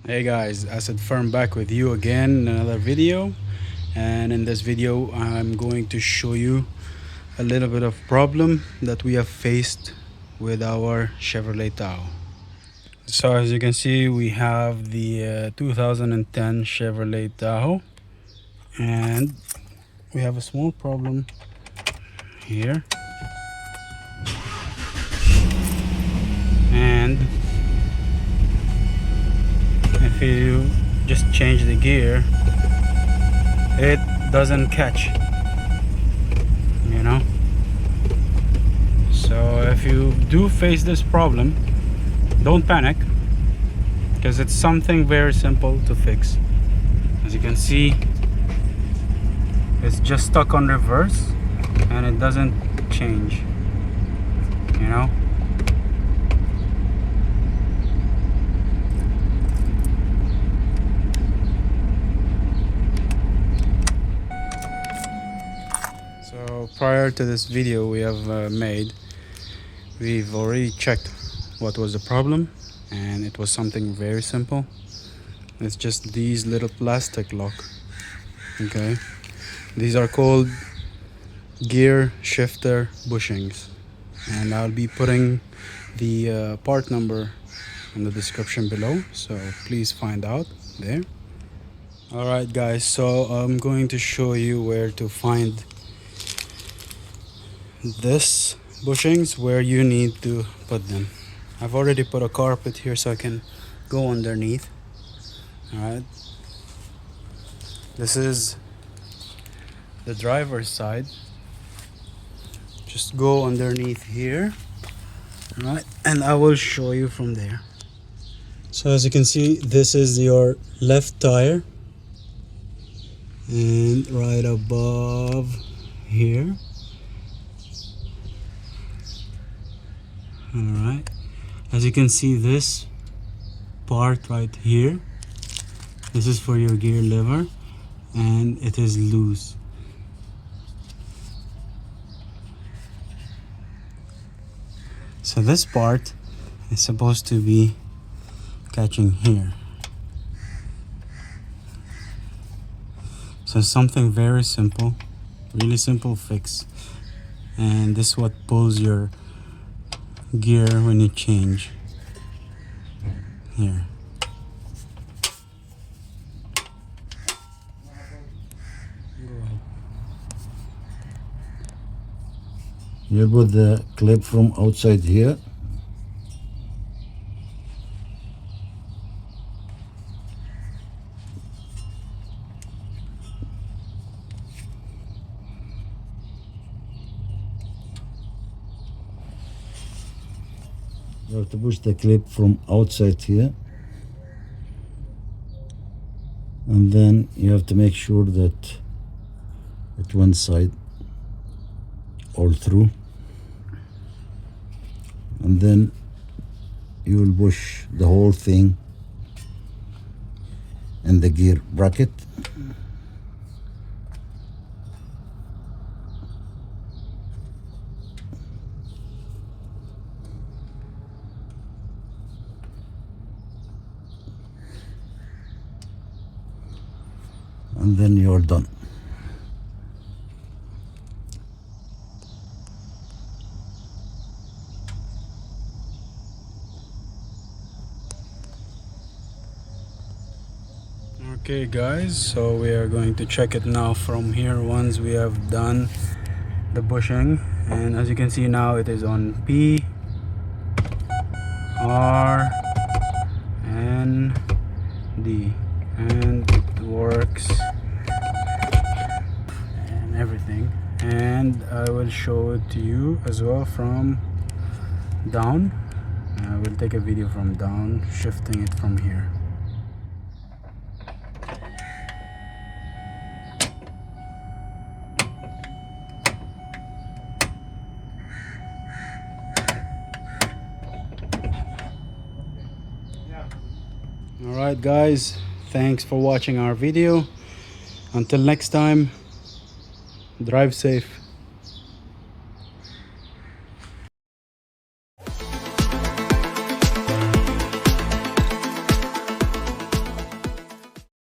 Hey guys, Asad Firm back with you again in another video, and in this video I'm going to show you a little bit of problem that we have faced with our Chevrolet Tahoe. So as you can see, we have the 2010 Chevrolet Tahoe, and we have a small problem here, and if you just change the gear, it doesn't catch, you know. So if you do face this problem, don't panic, because it's something very simple to fix. As you can see, it's just stuck on reverse and it doesn't change, you know. So prior to this video we have made, we've already checked what was the problem, and it was something very simple. It's just these little plastic lock. Okay, these are called gear shifter bushings, and I'll be putting the part number in the description below, so please find out there. Alright guys, so I'm going to show you where to find this bushings, where you need to put them. I've already put a carpet here so I can go underneath. Alright, this is the driver's side. Just go underneath here. Alright, and I will show you from there. So as you can see, this is your left tire, and right above here. Alright, as you can see, this part right here, this is for your gear lever, and it is loose. So this part is supposed to be catching here. So something very simple, really simple fix, and this is what pulls your gear when you change here. You put the clip from outside here. You have to push the clip from outside here, and then you have to make sure that at one side all through, and then you will push the whole thing in the gear bracket. And then you're done. Okay guys, so we are going to check it now from here once we have done the bushing. And as you can see now, it is on P, R, N, D, and it works and everything. And I will show it to you as well from down. I will take a video from down, shifting it from here. Alright guys, thanks for watching our video. Until next time, drive safe.